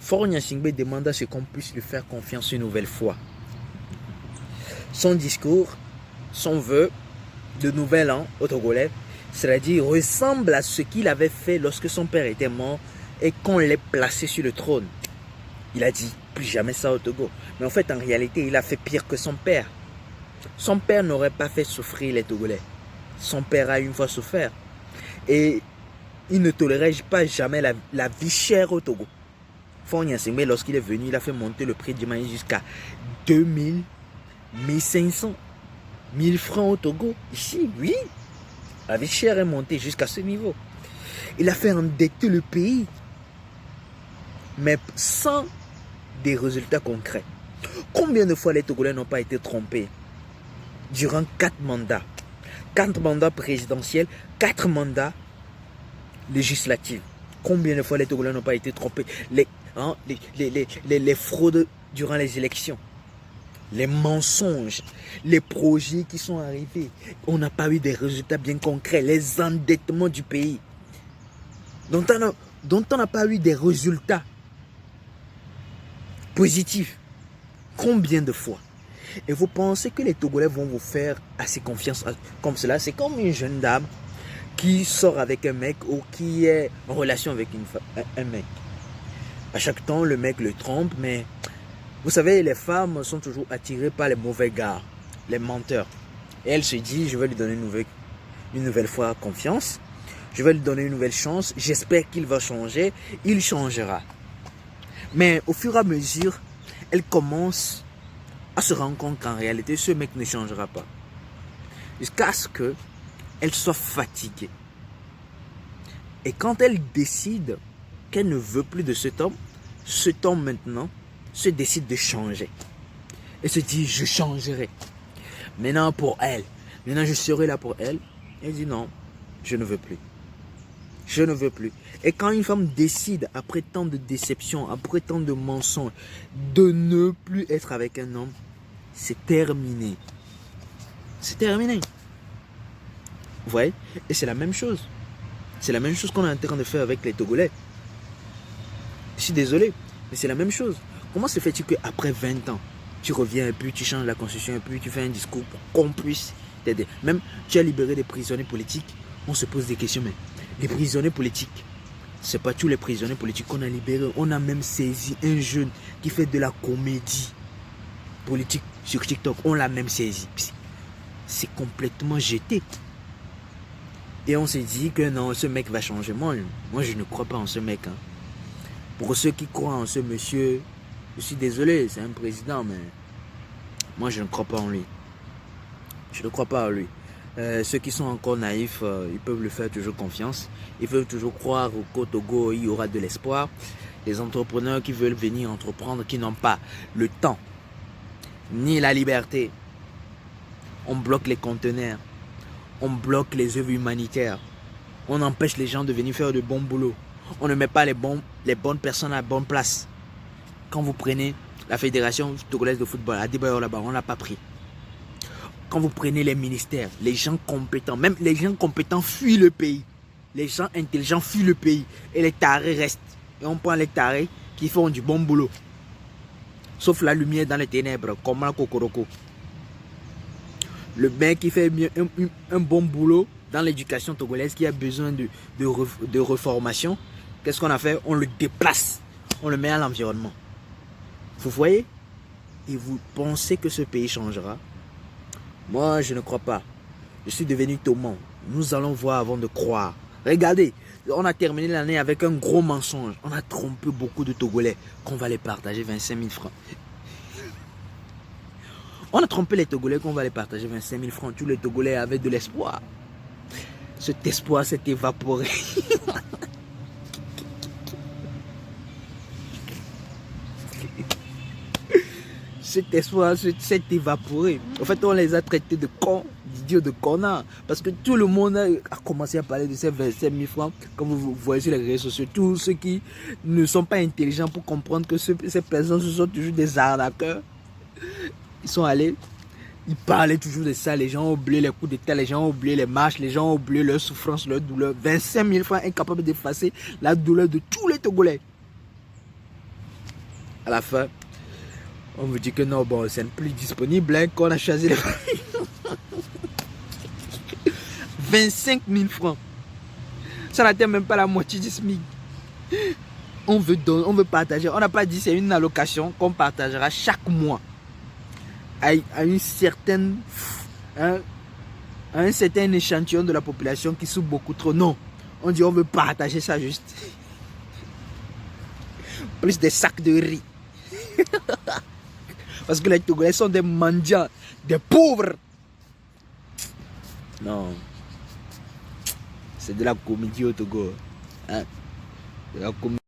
Faure Gnassingbé demande à ce qu'on puisse lui faire confiance une nouvelle fois. Son discours, son vœu de nouvel an au Togolais, c'est-à-dire ressemble à ce qu'il avait fait lorsque son père était mort et qu'on l'ait placé sur le trône. Il a dit plus jamais ça au Togo. Mais en fait, en réalité, il a fait pire que son père. Son père n'aurait pas fait souffrir les Togolais. Son père a une fois souffert. Et il ne tolérait pas jamais la vie chère au Togo. Faure Gnassingbé, lorsqu'il est venu, il a fait monter le prix du maïs jusqu'à 2000, 1500, 1000 francs au Togo. Ici, oui, la vie chère est montée jusqu'à ce niveau. Il a fait endetter le pays, mais sans des résultats concrets. Combien de fois les Togolais n'ont pas été trompés durant 4 mandats? 4 mandats présidentiels, 4 mandats législatifs. Combien de fois les Togolais n'ont pas été trompés? Les fraudes durant les élections, les mensonges, les projets qui sont arrivés. On n'a pas eu des résultats bien concrets. Les endettements du pays, dont on n'a pas eu des résultats positifs. Combien de fois? Et vous pensez que les Togolais vont vous faire assez confiance comme cela? C'est comme une jeune dame qui sort avec un mec ou qui est en relation avec un mec. À chaque temps, le mec le trompe, mais vous savez, les femmes sont toujours attirées par les mauvais gars, les menteurs. Et elle se dit, je vais lui donner une nouvelle fois confiance. Je vais lui donner une nouvelle chance. J'espère qu'il va changer. Il changera. Mais au fur et à mesure, elle commence à se rendre compte qu'en réalité, ce mec ne changera pas. Jusqu'à ce qu'elle soit fatiguée. Et quand elle décide qu'elle ne veut plus de cet homme maintenant se décide de changer. Et se dit, je changerai. Maintenant pour elle. Maintenant je serai là pour elle. Elle dit non, je ne veux plus. Je ne veux plus. Et quand une femme décide, après tant de déceptions, après tant de mensonges, de ne plus être avec un homme, c'est terminé. C'est terminé. Vous voyez? Et c'est la même chose. C'est la même chose qu'on est en train de faire avec les Togolais. Je suis désolé, mais c'est la même chose. Comment se fait-il qu'après 20 ans, tu reviens et puis tu changes la constitution et puis tu fais un discours pour qu'on puisse t'aider? Même tu as libéré des prisonniers politiques, on se pose des questions, mais les prisonniers politiques, c'est pas tous les prisonniers politiques qu'on a libérés. On a même saisi un jeune qui fait de la comédie politique sur TikTok. On l'a même saisi. C'est complètement jeté. Et on s'est dit que non, ce mec va changer. Moi, je ne crois pas en ce mec. Hein. Pour ceux qui croient en ce monsieur, je suis désolé, c'est un président, mais moi, je ne crois pas en lui. Je ne crois pas en lui. Ceux qui sont encore naïfs, ils peuvent lui faire toujours confiance. Ils peuvent toujours croire qu'au Togo, il y aura de l'espoir. Les entrepreneurs qui veulent venir entreprendre, qui n'ont pas le temps, ni la liberté. On bloque les conteneurs. On bloque les œuvres humanitaires. On empêche les gens de venir faire de bons boulots. On ne met pas les bonnes personnes à la bonne place. Quand vous prenez la Fédération togolaise de football, à Dibayor là-bas, on ne l'a pas pris. Quand vous prenez les ministères, les gens compétents, même les gens compétents fuient le pays. Les gens intelligents fuient le pays. Et les tarés restent. Et on prend les tarés qui font du bon boulot. Sauf la lumière dans les ténèbres, comme la Kokoroko. Le mec qui fait un bon boulot dans l'éducation togolaise, qui a besoin de reformation, qu'est-ce qu'on a fait? On le déplace. On le met à l'environnement. Vous voyez? Et vous pensez que ce pays changera? Moi, je ne crois pas. Je suis devenu Thomas. Nous allons voir avant de croire. Regardez, on a terminé l'année avec un gros mensonge. On a trompé beaucoup de Togolais qu'on va les partager 25 000 francs. On a trompé les Togolais qu'on va les partager 25 000 francs. Tous les Togolais avaient de l'espoir. Cet espoir s'est évaporé. Cet espoir s'est évaporé. En fait, on les a traités de cons, d'idiots, de connards. Parce que tout le monde a commencé à parler de ces 25 000 francs. Comme vous voyez sur les réseaux sociaux, tous ceux qui ne sont pas intelligents pour comprendre que ces personnes, ce sont toujours des arnaqueurs. Ils sont allés, ils parlaient toujours de ça. Les gens ont oublié les coups d'état, les gens ont oublié les marches, les gens ont oublié leur souffrance, leur douleur. 25 000 francs incapables d'effacer la douleur de tous les Togolais. À la fin, on vous dit que non, bon, c'est plus disponible, hein, qu'on a choisi les 25 000 francs. Ça n'atteint même pas la moitié du SMIC. On veut partager. On n'a pas dit c'est une allocation qu'on partagera chaque mois à une certaine, à un certain échantillon de la population qui souffre beaucoup trop. Non, on dit on veut partager ça juste. Plus des sacs de riz. Parce que les Togolais sont des mendiants, des pauvres. Non. C'est de la comédie au Togo. Hein? De la comédie.